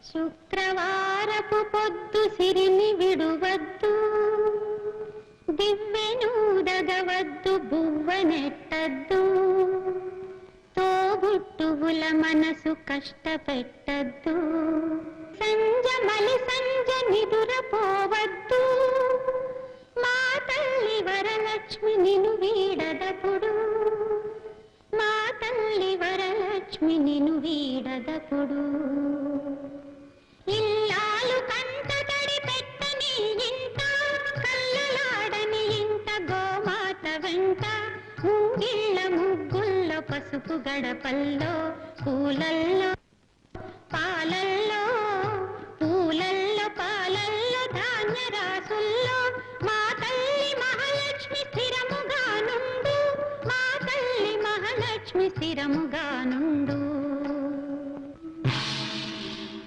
శుక్రవారపు పొద్దు సిరిని విడువద్దు, దివ్వెనూదగవద్దు, బువ్వనెట్టద్దు, తోబుట్టువుల మనసు కష్టపెట్టద్దు, సంజమలి సంజ నిదురపోవద్దు, మా తల్లి వరలక్ష్మి నిను వీడదపుడు, మా తల్లి వరలక్ష్మి నిను వీడదపుడు. ఇల్లాలు కంట తడి పెట్టని ఇంట, కళ్ళలాడని ఇంట, గోమాత వెంట, ముంగిళ్ళ ముగ్గుల్లో, పసుపు గడపల్లో, పూలల్లో పాలల్లో, పూలల్లో పాలల్లో, ధాన్య రాసుల్లో, మా తల్లి మహాలక్ష్మి స్థిరముగా నుండు, మా తల్లి మహాలక్ష్మి స్థిరముగా